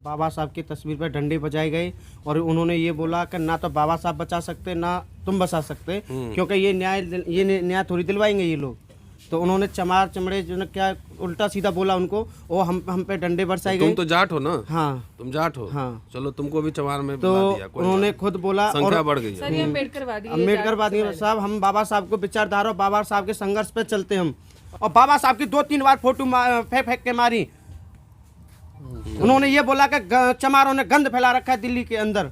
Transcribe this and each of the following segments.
बाबा साहब की तस्वीर पर डंडे बजाए गए और उन्होंने ये बोला कि ना तो बाबा साहब बचा सकते ना तुम बचा सकते, क्योंकि ये न्याय थोड़ी दिलवाएंगे ये लोग। तो उन्होंने चमार चमड़े जो न क्या उल्टा सीधा बोला उनको, वो हम पे डंडे बरसाए गए। तुम तो जाट हो ना? हाँ तुम जाट हो। हाँ। चलो तुमको भी चमार में तो बुला दिया, कोई उन्होंने बात खुद बोला नहीं। संख्या और बढ़ गई है। सर ये अम्बेडकरवादी साहब हम बाबा साहब को विचारधारा और बाबा साहब के संघर्ष पे चलते हम, और बाबा साहब की 2-3 बार फोटो फेंक के मारी। उन्होंने ये बोला कि चमारों ने गंद फैला रखा है दिल्ली के अंदर।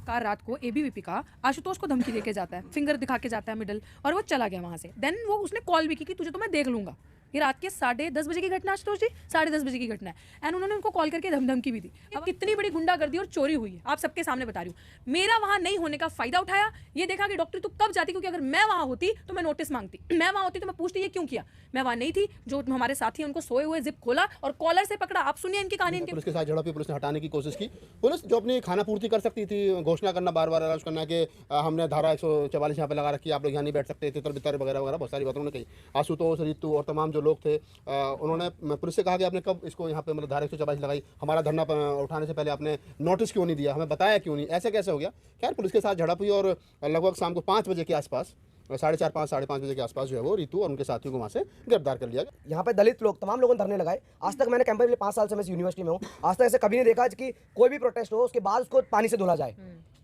कार रात को एबीवीपी का आशुतोष को धमकी देके जाता है, फिंगर दिखा के जाता है मिडल, और वो चला गया वहां से। देन वो उसने कॉल भी की कि तुझे तो मैं देख लूंगा। ये रात के 10:30 बजे की घटना, आशुतोष जी 10:30 बजे की घटना है। एंड उन्होंने उनको कॉल करके धमकी भी दी। अब कितनी बड़ी गुंडागर्दी और चोरी हुई है आप सबके सामने बता रही हूँ। मेरा वहां नहीं होने का फायदा उठाया, ये देखा कि डॉक्टर तू कब जाती, क्योंकि अगर मैं वहां होती तो मैं नोटिस मांगती, मैं वहां होती तो मैं पूछती ये क्यों किया। मैं वहां नहीं थी, जो हमारे साथी उनको सोए हुए जिप खोला और कॉलर से पकड़ा। आप सुनिए इनकी कहानी। पुलिस के साथ झड़प, पुलिस ने हटाने की कोशिश की। पुलिस जो अपनी खाना पूर्ति कर सकती थी, घोषणा करना, बार बार अनाउंस करना कि हमने धारा 144 यहाँ पे लगा रखी, आप लोग यहाँ नहीं बैठ सकते, तितर बितर वगैरह वगैरह बहुत सारी बातें उन्होंने कही। आशुतोष, रितु और तमाम जो लोग थे, उन्होंने पुलिस से कहा कि आपने कब इसको यहाँ पे मतलब धारा 144 लगाई, हमारा धरना उठाने से पहले आपने नोटिस क्यों नहीं दिया, हमें बताया क्यों नहीं, ऐसे कैसे हो गया। खैर पुलिस के साथ झड़प हुई और लगभग शाम को 5 बजे के आसपास, 4:30 साढ़े 5 बजे के आसपास जो है वो रितु और उनके साथियों को वहाँ से गिरफ्तार कर लिया गया। यहाँ पे दलित लोग, तमाम लोगों ने धरने लगाए। आज तक मैंने कैंपस में 5 साल से मैं इस यूनिवर्सिटी में हूँ, आज तक ऐसे कभी नहीं देखा कि कोई भी प्रोटेस्ट हो उसके बाद उसको पानी से धुला जाए।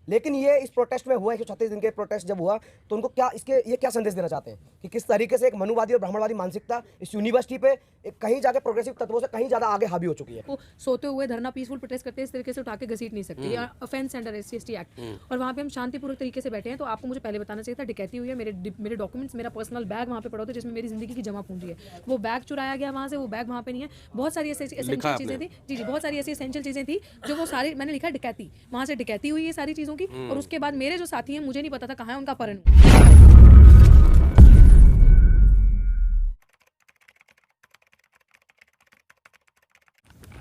लेकिन ये इस प्रोटेस्ट में हुआ, 136 दिन के प्रोटेस्ट जब हुआ, तो उनको ये क्या संदेश देना चाहते हैं कि किस तरीके से एक मनुवादी और ब्राह्मणवादी मानसिकता इस यूनिवर्सिटी पे कहीं जाके प्रोग्रेसिव तत्वों से कहीं ज्यादा आगे हावी हो चुकी है। वो सोते हुए धरना पीसफुल प्रोटेस्ट करते हैं, इस तरीके से उठा के घसीट नहीं सकते, या ऑफेंस अंडर SC/ST एक्ट। और वहाँ पे हम शांतिपूर्वक तरीके से बैठे हैं। तो आपको मुझे पहले बताना चाहिए था, डकैती हुई है, मेरे डॉक्यूमेंट्स, मेरा पर्सनल बैग वहाँ पे पड़ा था जिसमें मेरी जिंदगी की जमा पूंजी है, वो बैग चुराया गया वहाँ से, वो बैग वहाँ पे नहीं है। बहुत सारी एसेंशियल चीजें थी, जी बहुत सारी ऐसी एसेंशियल चीजें थी जो वो सारी मैंने लिखा डकैती, वहाँ से डकैती हुई है सारी चीज़ों की। और उसके बाद मेरे जो साथी हैं, मुझे नहीं पता था कहाँ है उनका अपहरण।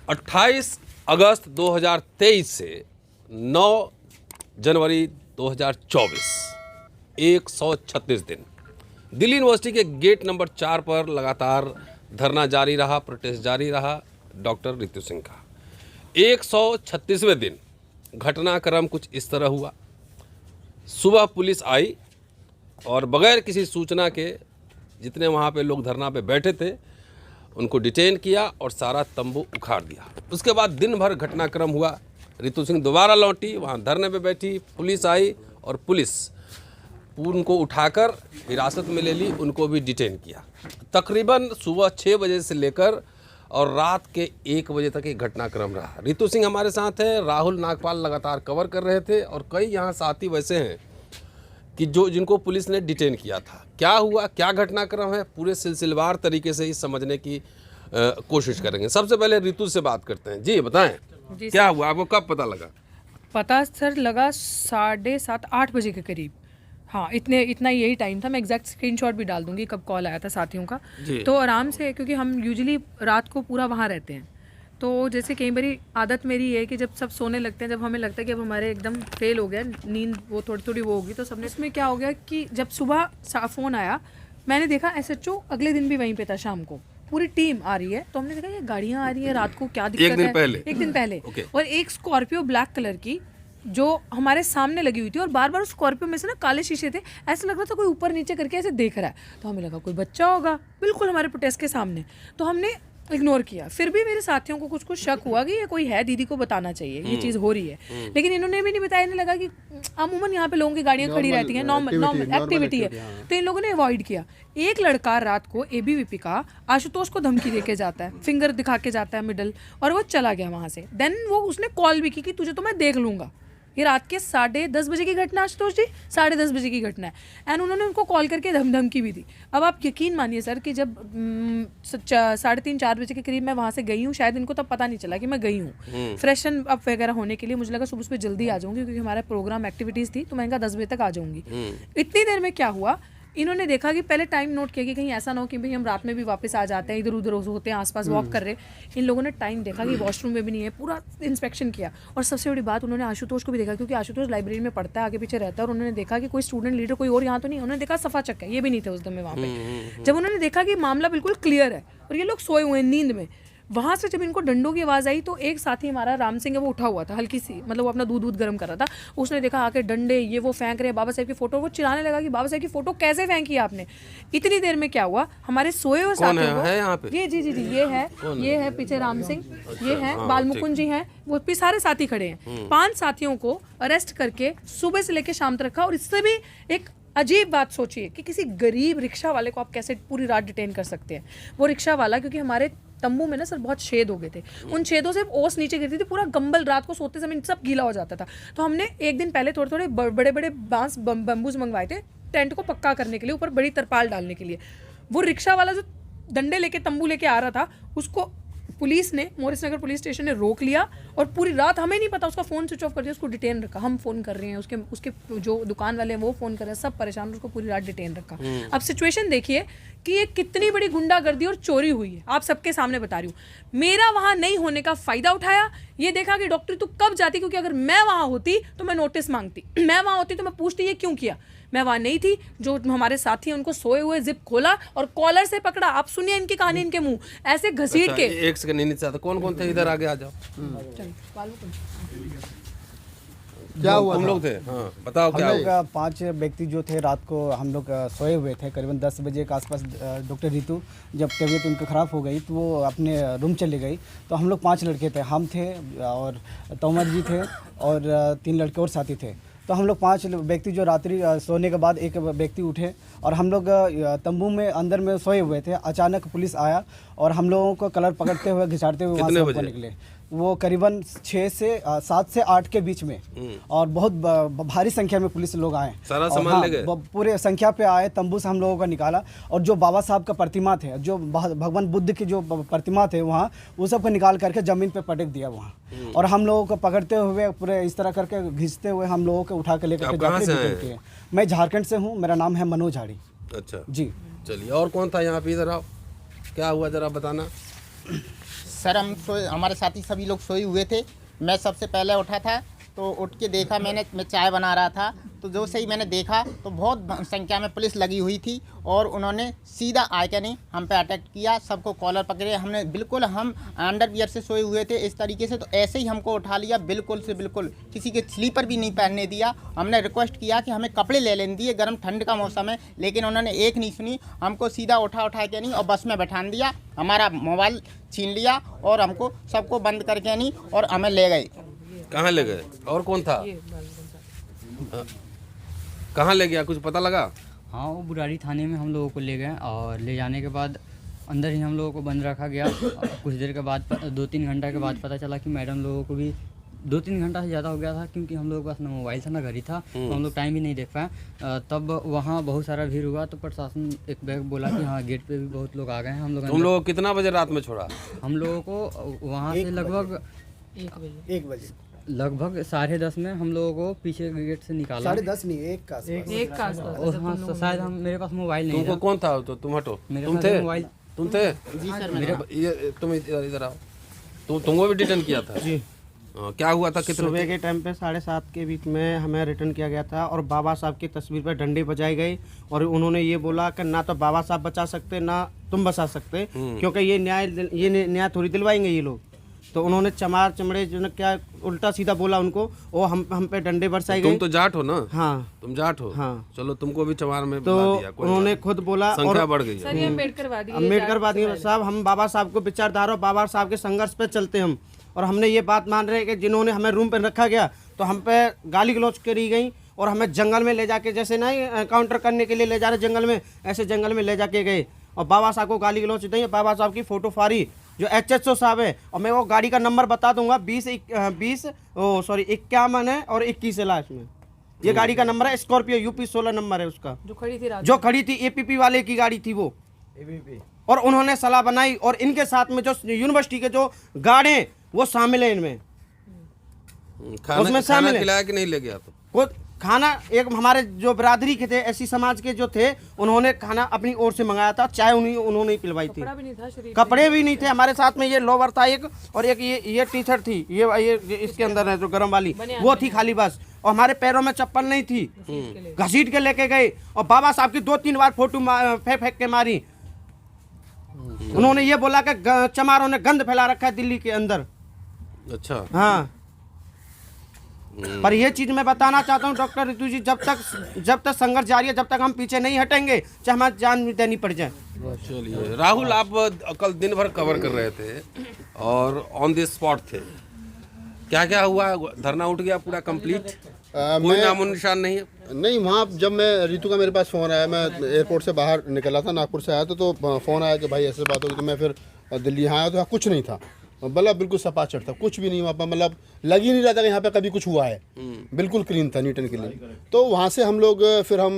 28 अगस्त 2023 से 9 जनवरी 2024, 136 दिन दिल्ली यूनिवर्सिटी के गेट नंबर 4 पर लगातार धरना जारी रहा, प्रोटेस्ट जारी रहा डॉक्टर रितु सिंह का। 136वें दिन घटनाक्रम कुछ इस तरह हुआ। सुबह पुलिस आई और बगैर किसी सूचना के जितने वहाँ पे लोग धरना पे बैठे थे उनको डिटेन किया और सारा तंबू उखाड़ दिया। उसके बाद दिन भर घटनाक्रम हुआ। रितु सिंह दोबारा लौटी, वहाँ धरने पे बैठी, पुलिस आई और पुलिस उनको उठाकर हिरासत में ले ली, उनको भी डिटेन किया। तकरीबन सुबह 6 बजे से लेकर और रात के 1 बजे तक ये घटनाक्रम रहा। रितु सिंह हमारे साथ है, राहुल नागपाल लगातार कवर कर रहे थे और कई यहाँ साथी वैसे हैं कि जिनको पुलिस ने डिटेन किया था। क्या हुआ, क्या घटनाक्रम है, पूरे सिलसिलेवार तरीके से ही समझने की कोशिश करेंगे। सबसे पहले रितु से बात करते हैं। जी बताएं, क्या हुआ, आपको कब पता लगा? पता सर लगा 7:30-8 बजे के करीब। हाँ इतना यही टाइम था। मैं एग्जैक्ट स्क्रीनशॉट भी डाल दूंगी कब कॉल आया था साथियों का। तो आराम से, क्योंकि हम यूजुअली रात को पूरा वहाँ रहते हैं, तो जैसे कई बारी आदत मेरी है कि जब सब सोने लगते हैं, जब हमें लगता है कि अब हमारे एकदम फेल हो गया नींद, वो थोड़ी थोड़ी वो होगी, तो सबने इसमें क्या हो गया कि जब सुबह फ़ोन आया, मैंने देखा SHO अगले दिन भी वहीं पे था, शाम को पूरी टीम आ रही है। तो हमने देखा ये गाड़ियाँ आ रही है रात को, क्या दिक्कत है। एक दिन पहले और एक स्कॉर्पियो ब्लैक कलर की जो हमारे सामने लगी हुई थी, और बार बार उस स्कॉर्पियो में से ना काले शीशे थे, ऐसा लग रहा था कोई ऊपर नीचे करके ऐसे देख रहा है। तो हमें लगा कोई बच्चा होगा, बिल्कुल हमारे प्रोटेस्ट के सामने। तो हमने इग्नोर किया। फिर भी मेरे साथियों को कुछ शक हुआ कि ये कोई है, दीदी को बताना चाहिए ये चीज़ हो रही है, लेकिन इन्होंने भी नहीं बताया। इन्हें लगा कि अमूमन यहाँ पे लोगों की गाड़ियाँ खड़ी रहती हैं, नॉर्मल एक्टिविटी है, तो इन लोगों ने अवॉइड किया। एक लड़का रात को ABVP का आशुतोष को धमकी देके जाता है, फिंगर दिखा के जाता है मिडल, और वो चला गया वहाँ से। देन वो उसने कॉल भी की कि तुझे तो मैं देख लूँगा। ये रात के 10:30 बजे की घटना, आशुतोष जी 10:30 बजे की घटना है। एंड उन्होंने उनको कॉल करके धमकी भी दी। अब आप यकीन मानिए सर कि जब 3:30-4 बजे के करीब मैं वहाँ से गई हूँ, शायद इनको तब पता नहीं चला कि मैं गई हूँ फ्रेशन अप वगैरह होने के लिए। मुझे लगा सुबह जल्दी आ जाऊँगी क्योंकि हमारा प्रोग्राम एक्टिविटीज़ थी, तो मैं इनका 10 बजे तक आ जाऊँगी। इतनी देर में क्या हुआ, इन्होंने देखा कि पहले टाइम नोट किया कि कहीं ऐसा ना हो कि भाई हम रात में भी वापस आ जाते हैं, इधर उधर होते हैं, आसपास वॉक कर रहे। इन लोगों ने टाइम देखा कि वॉशरूम में भी नहीं है, पूरा इंस्पेक्शन किया। और सबसे बड़ी बात, उन्होंने आशुतोष को भी देखा, क्योंकि आशुतोष लाइब्रेरी में पढ़ता है, आगे पीछे रहता है, और उन्होंने देखा कि कोई स्टूडेंट लीडर कोई और यहाँ तो नहीं। उन्होंने देखा सफा चक्क है, ये भी नहीं थे उस दिन में वहाँ पे। जब उन्होंने देखा कि मामला बिल्कुल क्लियर है और ये लोग सोए हुए हैं नींद में, वहाँ से जब इनको डंडों की आवाज़ आई तो एक साथी हमारा राम सिंह है, वो उठा हुआ था हल्की सी, मतलब वो अपना दूध गर्म कर रहा था। उसने देखा आके डंडे ये वो फेंक रहे हैं बाबा साहब की फ़ोटो, वो चिल्लाने लगा कि बाबा साहब की फ़ोटो कैसे फेंकी आपने। इतनी देर में क्या हुआ, हमारे सोए हुए साथियों को, है यहाँ पे? ये जी ये है पीछे राम सिंह, ये है बालमुकुंद जी हैं, वो भी सारे साथी खड़े हैं। 5 साथियों को अरेस्ट करके सुबह से लेकर शाम तक रखा। और इससे भी एक अजीब बात सोचिए कि किसी गरीब रिक्शा वाले को आप कैसे पूरी रात डिटेन कर सकते हैं। वो रिक्शा वाला, क्योंकि हमारे तंबू में ना सर बहुत छेद हो गए थे, उन छेदों से ओस नीचे गिरती थी, पूरा गंबल रात को सोते समय सब गीला हो जाता था। तो हमने एक दिन पहले थोड़े थोड़े बड़े बड़े बांस बम्बूज मंगवाए थे टेंट को पक्का करने के लिए, ऊपर बड़ी तरपाल डालने के लिए। वो रिक्शा वाला जो डंडे लेके तंबू लेके आ रहा था, उसको पुलिस ने, मोरिस नगर पुलिस स्टेशन ने रोक लिया और पूरी रात, हमें नहीं पता, उसका फ़ोन स्विच ऑफ कर दिया, उसको डिटेन रखा। हम फ़ोन कर रहे हैं, उसके जो दुकान वाले हैं वो फ़ोन कर रहे हैं, सब परेशान, उसको पूरी रात डिटेन रखा। अब सिचुएशन देखिए कि ये कितनी बड़ी गुंडागर्दी और चोरी हुई है, आप सबके सामने बता रही हूँ। मेरा वहाँ नहीं होने का फ़ायदा उठाया, ये देखा कि डॉक्टर तू कब जाती, क्योंकि अगर मैं वहाँ होती तो मैं नोटिस मांगती, मैं वहाँ होती तो मैं पूछती ये क्यों किया। मैं वहाँ नहीं थी, जो हमारे साथी हैं उनको सोए हुए जिप खोला और कॉलर से पकड़ा। आप सुनिए इनकी कहानी, इनके मुंह ऐसे घसीट के। एक सेकंड नहीं चाहता, कौन कौन थे इधर आगे आ जाओ। क्या हुआ हम लोग थे, हाँ बताओ क्या हम हुआ। लोग 5 व्यक्ति जो थे, रात को हम लोग सोए हुए थे। करीबन 10 बजे के आसपास डॉक्टर रितु, जब तबीयत उनकी ख़राब हो गई तो वो अपने रूम चले गई। तो हम लोग 5 लड़के थे, हम थे और तोमर जी थे और 3 लड़के और साथी थे। तो हम लोग 5 व्यक्ति जो रात्रि सोने के बाद एक व्यक्ति उठे और हम लोग तंबू में अंदर में सोए हुए थे। अचानक पुलिस आया और हम लोगों को कलर पकड़ते हुए घिसाड़ते हुए वहाँ से हमको निकले। वो करीबन 7 से 8 के बीच में, और बहुत भारी संख्या में पुलिस लोग आए। सारा और सामान ले गए? पूरे संख्या पे आए, तंबू से हम लोगों को निकाला। और जो बाबा साहब का प्रतिमा थे, जो भगवान बुद्ध की जो प्रतिमा थे वहाँ, वो सब को निकाल करके ज़मीन पे पटक दिया वहाँ। और हम लोगों को पकड़ते हुए पूरे इस तरह करके घिसते हुए हम लोगों को उठा के लेकर जाते। मैं झारखंड से हूँ, मेरा नाम है मनोज झाड़ी। अच्छा जी चलिए, और कौन था यहाँ पे? इधर आओ, क्या हुआ जरा बताना। सर हमारे साथी सभी लोग सोए हुए थे। मैं सबसे पहले उठा था, तो उठ के देखा मैं चाय बना रहा था, तो जो सही मैंने देखा तो बहुत संख्या में पुलिस लगी हुई थी और उन्होंने सीधा आके नहीं हम पे अटैक किया। सबको कॉलर पकड़े, हमने बिल्कुल, हम अंडरवियर से सोए हुए थे इस तरीके से, तो ऐसे ही हमको उठा लिया, बिल्कुल से बिल्कुल किसी के स्लीपर भी नहीं पहनने दिया। हमने रिक्वेस्ट किया कि हमें कपड़े ले लेने दिए, गर्म ठंड का मौसम है, लेकिन उन्होंने एक नहीं सुनी। हमको सीधा उठा के नहीं और बस में बैठान दिया, हमारा मोबाइल छीन लिया और हमको सबको बंद करके नहीं और हमें ले गए। कहाँ ले गए? और कौन था? कहाँ ले गया, कुछ पता लगा? हाँ, वो बुराड़ी थाने में हम लोगों को ले गए और ले जाने के बाद अंदर ही हम लोगों को बंद रखा गया। कुछ देर के बाद 2-3 घंटा के बाद पता चला कि मैडम लोगों को भी 2-3 घंटा से ज़्यादा हो गया था, क्योंकि हम लोगों के पास ना मोबाइल था ना घड़ी था, तो हम लोग टाइम भी नहीं देख पाए। तब वहाँ बहुत सारा भीड़ हुआ, तो प्रशासन एक बैग बोला कि हाँ गेट पे भी बहुत लोग आ गए हैं। हम लोग तुम लोग कितना बजे रात में छोड़ा? हम लोगों को वहाँ से लगभग 1 बजे, लगभग 10:30 में हम लोगों को पीछे गेट से निकाला। 10:30 नहीं, 1 का आसपास। और हाँ, शायद हम, मेरे पास मोबाइल नहीं तुमको था। कौन था? तो तुम हटो, मेरे तुम पास थे? मोबाइल। तुम थे? जी सर, तुम इधर आओ। तुमको भी डिटेन किया था? जी। क्या हुआ था? कितने सुबह के टाइम पे 7:30 के बीच में हमें रिटर्न किया गया था और बाबा साहब की तस्वीर पर डंडी बजाई गई और उन्होंने ये बोला कि ना तो बाबा साहब बचा सकते ना तुम बचा सकते, क्योंकि ये न्याय थोड़ी दिलवाएंगे ये लोग। तो उन्होंने चमार चमड़े जो क्या उल्टा सीधा बोला उनको, वो हम पे डंडे बरसाई गई। तुम तो जाट हो ना? हाँ, तुम जाट हो। हाँ। चलो तुमको भी चमार में तो बुला दिया, कोई उन्होंने बात खुद बोला नहीं। संख्या और बढ़ गई है। सर ये अम्बेडकरवादी साहब, हम बाबा साहब को विचारधारा, बाबा साहब के संघर्ष पे चलते हम, और हमने ये बात मान रहे हैं कि जिन्होंने हमें रूम पे रखा गया तो हम पे गाली गलौज करी गई और हमें जंगल में ले जाके, जैसे ना काउंटर करने के लिए ले जा रहे जंगल में, ऐसे जंगल में ले जाके गए और बाबा साहब को गाली गलौज दी। बाबा साहब की फोटो फारी जो HHO साहब है, और मैं वो गाड़ी का नंबर बता दूंगा, 51 है और 21 है लास्ट में। ये गाड़ी का नंबर है, स्कॉर्पियो UP 16 नंबर है उसका, जो खड़ी थी रात, जो खड़ी थी APP वाले की गाड़ी थी वो। और उन्होंने सलाह बनाई और इनके साथ में जो यूनिवर्सिटी के जो गार्ड हैं वो शामिल है इनमें। उसमें शामिल है। खिलाया कि नहीं ले गया? तो वो खाना, एक हमारे जो बिरादरी के थे, ऐसी समाज के जो थे, उन्होंने खाना अपनी ओर से मंगाया था, चाय उन्होंने ही पिलवाई थी। कपड़ा भी नहीं था शरीर, कपड़े भी नहीं थे हमारे साथ में। ये लोवर था एक, और एक ये टी-शर्ट थी, ये इसके अंदर है जो गर्म वाली, वो थी खाली बस। और हमारे पैरों में चप्पल नहीं थी, घसीट के लेके गए और बाबा साहब की 2-3 बार फोटो फेंक के मारी। उन्होंने ये बोला कि चमारों ने गंद फैला रखा है दिल्ली के अंदर। अच्छा। हाँ, पर ये चीज़ मैं बताना चाहता हूँ डॉक्टर रितु जी, जब तक संघर्ष जारी है, जब तक हम पीछे नहीं हटेंगे, चाहे हमारी जान देनी पड़ जाए। चलिए राहुल, आप कल दिन भर कवर कर रहे थे और ऑन द स्पॉट थे, क्या क्या हुआ? धरना उठ गया पूरा कंप्लीट? कोई नामो निशान नहीं है? नहीं, वहाँ जब मैं रितु का मेरे पास फ़ोन आया, मैं एयरपोर्ट से बाहर निकला था, नागपुर से आया तो फ़ोन आया कि भाई ऐसे बात होगी, तो मैं फिर दिल्ली यहाँ आया तो यहाँ कुछ नहीं था, मतलब बिल्कुल सपाचट था, कुछ भी नहीं वहाँ पर, मतलब लग ही नहीं रहा था कि यहाँ पे कभी कुछ हुआ है, बिल्कुल क्लीन था, नीट एंड क्लीन। तो वहाँ से हम लोग फिर हम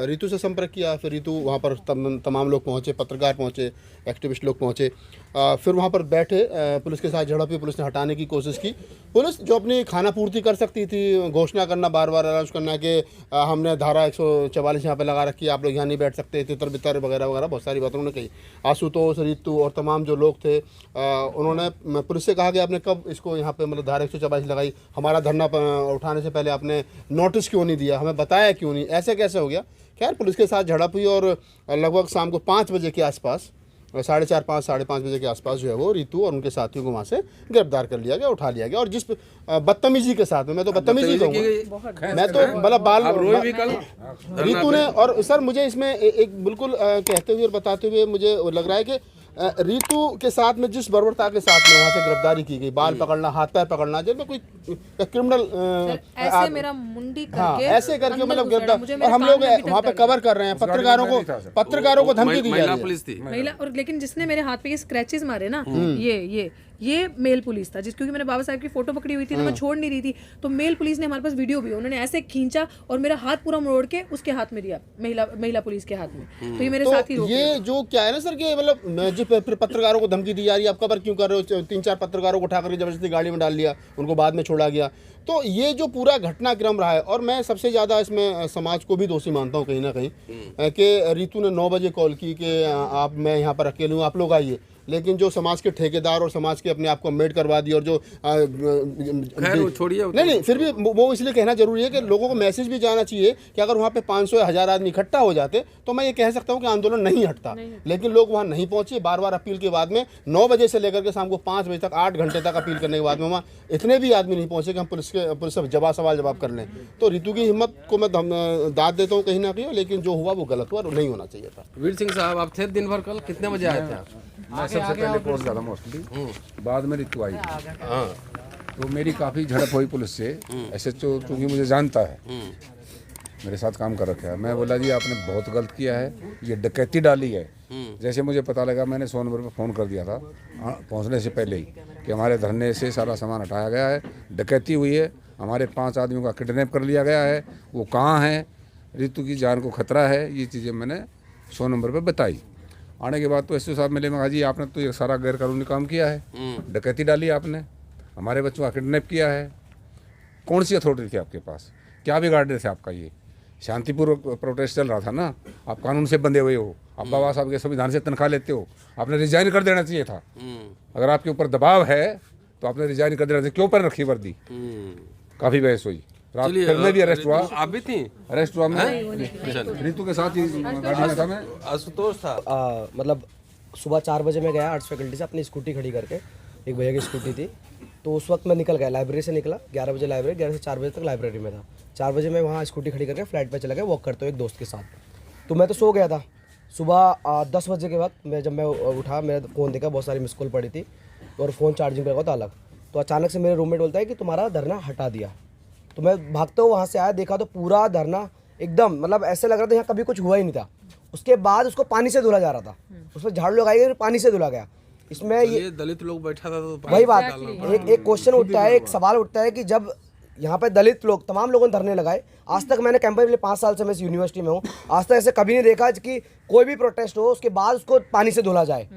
रितु से संपर्क किया, फिर रितु वहाँ पर तमाम लोग पहुँचे, पत्रकार पहुँचे, एक्टिविस्ट लोग पहुँचे, फिर वहाँ पर बैठे, पुलिस के साथ झड़प हुई, पुलिस ने हटाने की कोशिश की। पुलिस जो अपनी खाना पूर्ति कर सकती थी, घोषणा करना, बार बार अनाउंस करना कि हमने धारा 144 यहाँ पे लगा रखी है, आप लोग यहाँ नहीं बैठ सकते, तितर बितर वगैरह वगैरह बहुत सारी बातें उन्होंने कही। आशुतोष, रितु और तमाम जो लोग थे, उन्होंने पुलिस से कहा कि आपने कब इसको यहाँ पे मतलब धारा 144 लगाई, हमारा धरना उठाने से पहले आपने नोटिस क्यों नहीं दिया, हमें बताया क्यों नहीं, ऐसे कैसे हो गया। खैर पुलिस के साथ झड़प हुई और लगभग शाम को 5 बजे के आसपास, 4:30 साढ़े 5 बजे के आसपास जो है वो रितु और उनके साथियों को वहाँ से गिरफ्तार कर लिया गया, उठा लिया गया। और जिस बदतमीजी के साथ में, मैं तो बदतमीजी कहूँगा, मैं तो मतलब बाल रितु ने, और सर मुझे इसमें एक बिल्कुल कहते हुए और बताते हुए मुझे लग रहा है कि रितु के साथ में जिस बर्बरता के साथ में वहाँ से गिरफ्तारी की गई, बाल पकड़ना, हाथ पैर पकड़ना, जब कोई क्रिमिनल ऐसे मेरा मुंडी करके, हाँ, ऐसे करके मतलब गिरफ्तार, और हम लोग वहाँ पे कवर कर रहे हैं, पत्रकारों को धमकी दी जा रही है। पुलिस थी महिला, और लेकिन जिसने मेरे हाथ पे ये स्क्रैचेस मारे ना, ये मेल पुलिस था, क्योंकि मैंने बाबा साहब की फोटो पकड़ी हुई थी तो मैं छोड़ नहीं रही थी, तो मेल पुलिस ने, हमारे पास वीडियो भी, उन्होंने ऐसे खींचा और मेरा हाथ पूरा मोड़ के उसके हाथ में दिया, महिला पुलिस के हाथ में। तो ये मेरे साथ ही रोक ये जो क्या है ना सर, कि मतलब जो पत्रकारों को धमकी दी जा रही है, आप कवर क्यों कर रहे हो, 3-4 पत्रकारों को उठा करके जबरदस्ती गाड़ी में डाल लिया, उनको बाद में छोड़ा गया। तो ये जो पूरा घटनाक्रम रहा है, और मैं सबसे ज़्यादा इसमें समाज को भी दोषी मानता हूँ कहीं ना कहीं, कि रितु ने 9 बजे कॉल की कि आप, मैं यहाँ पर अकेले हूँ, आप लोग आइए, लेकिन जो समाज के ठेकेदार और समाज के अपने आप को मेड करवा दी, और जो छोड़िए, नहीं फिर भी वो इसलिए कहना जरूरी है कि लोगों को मैसेज भी जाना चाहिए कि अगर वहाँ पे 500 या 1000 आदमी इकट्ठा हो जाते तो मैं ये कह सकता हूँ कि आंदोलन नहीं हटता, लेकिन लोग वहाँ नहीं पहुँचे। बार बार अपील के बाद में 9 बजे से लेकर के शाम को 5 बजे तक 8 घंटे तक अपील करने के बाद में वहाँ इतने भी आदमी नहीं पहुँचे कि हम पुलिस से सवाल जवाब कर लें। तो रितु की हिम्मत को मैं दाद देता हूँ कहीं ना कहीं, लेकिन जो हुआ वो गलत हुआ और नहीं होना चाहिए था। वीर सिंह साहब, आप थे दिन भर कल, कितने बजे आए थे आप? मैं सबसे पहले पहुंच गया था मोस्टली, बाद में रितु आई। हाँ, तो मेरी काफ़ी झड़प हुई पुलिस से। SHO चूँकि मुझे जानता है, मेरे साथ काम कर रखा है, मैं बोला जी आपने बहुत गलत किया है, ये डकैती डाली है। जैसे मुझे पता लगा, मैंने 100 नंबर पर फ़ोन कर दिया था पहुंचने से पहले ही कि हमारे धरने से सारा सामान हटाया गया है, डकैती हुई है, हमारे 5 आदमियों का किडनैप कर लिया गया है, वो कहाँ है, रितु की जान को खतरा है। ये चीज़ें मैंने 100 नंबर पर बताई। आने के बाद तो SHO साहब मिले, मैं कहा जी आपने तो ये सारा गैर कानूनी काम किया है, डकैती डाली आपने, हमारे बच्चों का किडनैप किया है, कौन सी अथॉरिटी थी आपके पास, क्या बिगाड़ रहे थे आपका? ये शांतिपूर्वक प्रोटेस्ट चल रहा था ना, आप कानून से बंधे हुए हो, आप बाबा साहब के संविधान से तनख्वाह लेते हो, आपने रिजाइन कर देना चाहिए था। अगर आपके ऊपर दबाव है तो आपने रिजाइन कर देना चाहिए, क्यों पर रखी वर्दी? काफ़ी बहस हुई, रात में भी अरेस्ट हुआ। आप भी थी? अरेस्ट हुआ मैं, रितु के साथ ही गाड़ी में था मैं। आशुतोष था, मतलब सुबह 4 बजे मैं गया आर्ट्स फैकल्टी से अपनी स्कूटी खड़ी करके, एक भैया की स्कूटी थी, तो उस वक्त मैं निकल गया, लाइब्रेरी से निकला, 11 बजे लाइब्रेरी, 11 से 4 बजे तक लाइब्रेरी में था। 4 बजे मैं वहाँ स्कूटी खड़ी करके फ्लैट पे चला गया वॉक करते हुए एक दोस्त के साथ। तो मैं तो सो गया था। सुबह 10 बजे के वक्त जब मैं उठा, मेरा फ़ोन देखा, बहुत सारी मिस कॉल पड़ी थी और फ़ोन चार्जिंग पे लगा था अलग। तो अचानक से मेरे रूममेट बोलता है कि तुम्हारा धरना हटा दिया। तो मैं भागते हुए वहाँ से आया, देखा तो पूरा धरना एकदम, मतलब ऐसे लग रहा था यहाँ कभी कुछ हुआ ही नहीं था। उसके बाद उसको पानी से धुला जा रहा था, उसमें झाड़ू लगाई गई, पानी से धुला गया। इसमें ये दलित लोग बैठा था तो वही बात, एक क्वेश्चन उठता है, एक सवाल उठता है कि जब यहाँ पे दलित लोग, तमाम लोगों ने धरने लगाए, आज तक मैंने कैंपस में 5 साल से मैं इस यूनिवर्सिटी में हूँ, आज तक ऐसे कभी नहीं देखा कि कोई भी प्रोटेस्ट हो उसके बाद उसको पानी से धुला जाए।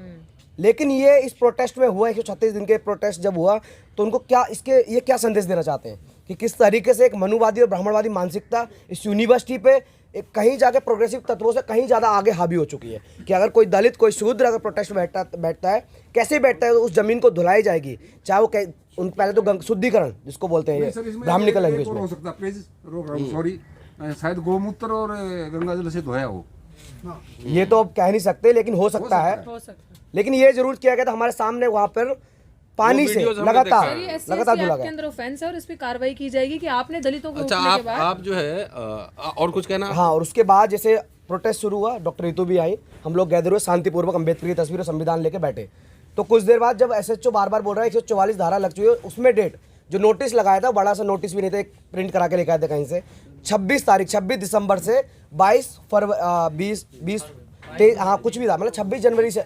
लेकिन ये इस प्रोटेस्ट में हुआ, 136 दिन के प्रोटेस्ट जब हुआ, तो उनको क्या ये क्या संदेश देना चाहते हैं कि किस तरीके से एक मनुवादी और ब्राह्मणवादी मानसिकता इस यूनिवर्सिटी पे एक कहीं जाके प्रोग्रेसिव तत्वों से कहीं ज़्यादा आगे हावी हो चुकी है कि अगर कोई दलित, कोई शूद्र अगर प्रोटेस्ट में बैठता है, कैसे बैठता है, तो उस जमीन को धुलाई जाएगी, चाहे वो पहले तो शुद्धिकरण जिसको बोलते हैं ब्राह्मणिकल लैंग्वेज में हो सकता है, सॉरी, शायद गोमूत्र और गंगा जल से धोया हो, ये तो अब कह नहीं सकते, लेकिन हो सकता है। हो सकता है। लेकिन ये जरूर किया गया था हमारे सामने, वहाँ पर पानी से वीडियोस हमने लगातार सर, ये SC लगातार एक्ट धुला के गया। अंदर ऑफेंस है और इस पे कार्रवाई की जाएगी कि आपने दलितों को अच्छा रोकने के बाद। आप जो है और कुछ कहना? हाँ, और उसके बाद जैसे प्रोटेस्ट शुरू हुआ, डॉक्टर रितु भी आई, हम लोग गैदर हुए शांतिपूर्वक, अम्बेडकर की तस्वीर और संविधान लेके बैठे। तो कुछ देर बाद जब SHO बार बार बोल रहा है 144 धारा लग चुकी है, उसमें डेट जो नोटिस लगाया था, बड़ा सा नोटिस भी नहीं था, एक प्रिंट करा के लेके आए थे कहीं से, 26 दिसंबर से 22 फरवरी 20 हाँ कुछ भी था, मतलब 26 जनवरी से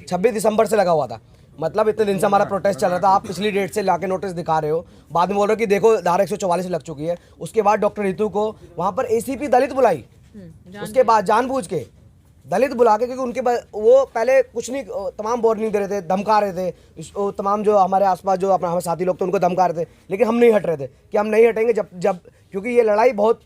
26 दिसंबर से लगा हुआ था। मतलब इतने दिन से हमारा प्रोटेस्ट चल रहा था, आप पिछली डेट से लाके नोटिस दिखा रहे हो, बाद में बोल रहे हो कि देखो धारा 144 लग चुकी है। उसके बाद डॉक्टर रितु को वहाँ पर ACP दलित बुलाई, उसके बाद जानबूझ के दलित बुला के, क्योंकि उनके वो पहले कुछ नहीं, तमाम वार्निंग दे रहे थे, धमका रहे थे, तमाम जो हमारे आसपास जो अपना हमारे साथी लोग थे उनको धमका रहे थे, लेकिन हम नहीं हट रहे थे कि हम नहीं हटेंगे जब क्योंकि ये लड़ाई बहुत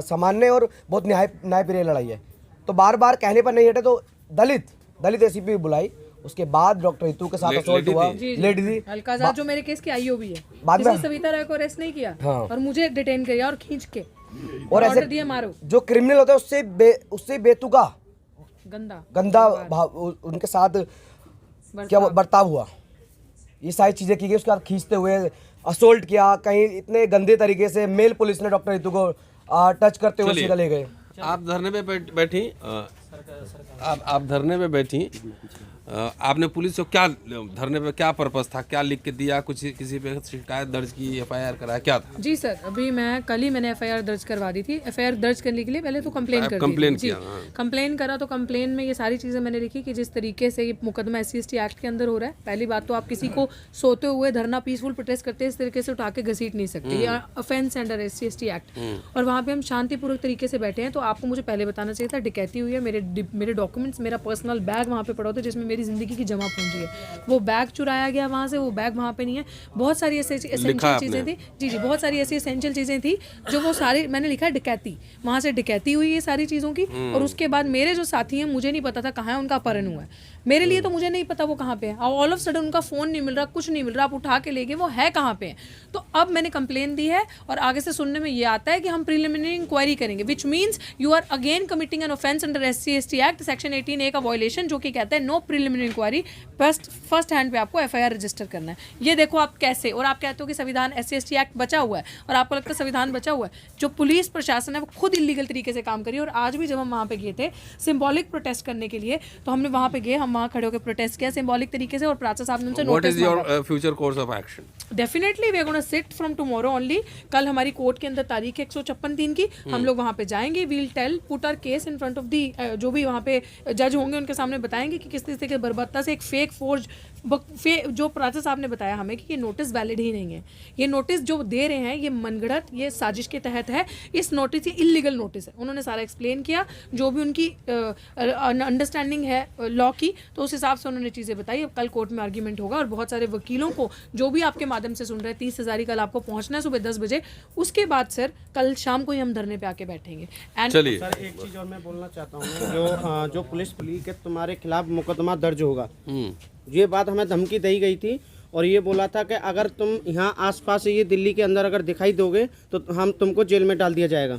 सामान्य और बहुत न्यायप्रिय लड़ाई है। तो बार बार कहने पर नहीं हटे, तो दलित ACP बुलाई। उसके बाद डॉक्टर रितु के साथ असॉल्ट हुआ, लेडी थी अलकाज़ाद जो मेरे केस की IO भी है, बाद में सविता राय को अरेस्ट नहीं किया हाँ। और मुझे डिटेन किया और खींच के और ऐसे ऑर्डर दिया मारो। जो क्रिमिनल होता है उससे बेतुका गंदा उनके साथ क्या बर्ताव हुआ, ये सारी चीज़ें की गई। उसके बाद खींचते हुए असोल्ट किया, कहीं इतने गंदे तरीके से मेल पुलिस ने डॉक्टर रितु को टच करते हुए सीधा ले गए। आप धरने पे बैठी, आप धरने पे बैठी, आपने पुलिस को क्या धरने पे क्या पर्पस था, क्या लिख के दिया, कुछ किसी पे शिकायत दर्ज की, FIR कराया, क्या था? जी सर, अभी कल ही मैंने FIR दर्ज करवा दी थी। FIR दर्ज करने के लिए पहले तो कंप्लेन कर दी थी। कंप्लेन करा तो कंप्लेन में ये सारी चीज़ें मैंने लिखी कि जिस तरीके से ये मुकदमा SC/ST एक्ट के अंदर हो रहा है, पहली बात तो आप किसी को सोते हुए धरना पीसफुल प्रोटेस्ट करते हैं इस तरीके से उठा के घसीट नहीं सकते, ये ऑफेंस अंडर SC/ST एक्ट। और वहाँ पे हम शांतिपूर्वक तरीके से बैठे हैं। तो आपको मुझे पहले बताना चाहिए था, डकैती हुई है, मेरे डॉक्यूमेंट्स, मेरा पर्सनल बैग वहाँ पे पड़ा होता है जिसमें मेरी जिंदगी की जमा पूंजी है, वो बैग चुराया गया वहाँ से, वो बैग वहाँ पे नहीं है। बहुत सारी ऐसी एसेंशियल चीज़ें थी, जी बहुत सारी ऐसी एसेंशियल चीज़ें थी जो वो सारी मैंने लिखा है डकैती, वहाँ से डकैती हुई है सारी चीज़ों की। और उसके बाद मेरे जो साथी हैं, मुझे नहीं पता था कहाँ है उनका अपहरण हुआ है, मेरे लिए तो मुझे नहीं पता वो कहाँ पे है। ऑल ऑफ सडन उनका फ़ोन नहीं मिल रहा, कुछ नहीं मिल रहा, आप उठा के ले गए, वो है कहाँ पे है। तो अब मैंने कंप्लेन दी है और आगे से सुनने में ये आता है कि हम प्रिलिमिनरी इंक्वायरी करेंगे, which means you are again committing an offence under SC/ST act section 18A का वायलेशन, जो कि कहता है no preliminary inquiry, first hand पे आपको FIR रजिस्टर करना है। ये देखो आप कैसे, और आप कहते हो कि संविधान SC/ST एक्ट बचा हुआ है और आपको लगता है संविधान बचा हुआ है। जो पुलिस प्रशासन है वो खुद इलीगल तरीके से काम करी। और आज भी जब हम वहाँ पे गए थे सिंबॉलिक प्रोटेस्ट करने के लिए, तो हमने वहाँ पे गए, हम वहाँ खड़े होकर प्रोटेस्ट किया सिंबॉलिक तरीके से। और प्राचा साहब ने उनसे What notice is your future course of action? Definitely we are gonna sit from tomorrow only. कल हमारी कोर्ट के अंदर तारीख है 156(3) की, हम लोग वहाँ पे जाएंगे, we'll tell put our case in front of the, जो भी वहाँ पे जज होंगे उनके सामने बताएंगे कि किस तरीके से बर्बरता से एक फेक फोर्ज जो प्राचा साहब ने बताया हमें कि ये नोटिस वैलिड ही नहीं है, ये नोटिस जो दे रहे हैं ये मनगढ़ंत, ये साजिश के तहत है, इस नोटिस ये इलीगल नोटिस है। उन्होंने सारा एक्सप्लेन किया, जो भी उनकी अंडरस्टैंडिंग है लॉ की, तो उस हिसाब से उन्होंने चीज़ें बताई। अब कल कोर्ट में आर्ग्यूमेंट होगा और बहुत सारे वकीलों को जो भी आपके माध्यम से सुन रहे हैं 30 हज़ारी कल आपको पहुंचना है सुबह 10 बजे। उसके बाद सर कल शाम को ही हम धरने पे आके बैठेंगे। चलिए सर एक चीज़ और मैं बोलना चाहता हूँ, जो पुलिस के तुम्हारे खिलाफ मुकदमा दर्ज होगा, ये बात हमें धमकी दी गई थी और ये बोला था कि अगर तुम यहाँ आसपास ये दिल्ली के अंदर अगर दिखाई दोगे तो हम तुमको जेल में डाल दिया जाएगा।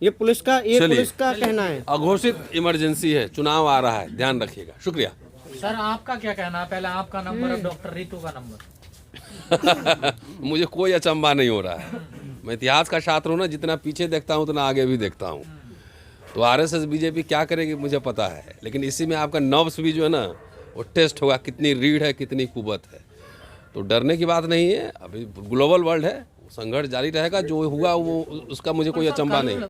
ये पुलिस का कहना है। अघोषित इमरजेंसी है, चुनाव आ रहा है, ध्यान रखिएगा। शुक्रिया सर। आपका क्या कहना है, पहले आपका नंबर और डॉक्टर रितु का नंबर? मुझे कोई अचंभा नहीं हो रहा है, मैं इतिहास का छात्र हूँ ना, जितना पीछे देखता हूँ उतना आगे भी देखता हूँ। तो RSS BJP क्या करेगी मुझे पता है, लेकिन इसी में आपका नर्व्स भी जो है ना वो टेस्ट होगा, कितनी रीढ़ है कितनी कुवत है। तो डरने की बात नहीं है, अभी ग्लोबल वर्ल्ड है, संघर्ष जारी रहेगा, जो हुआ वो उसका मुझे कोई अचंभा नहीं।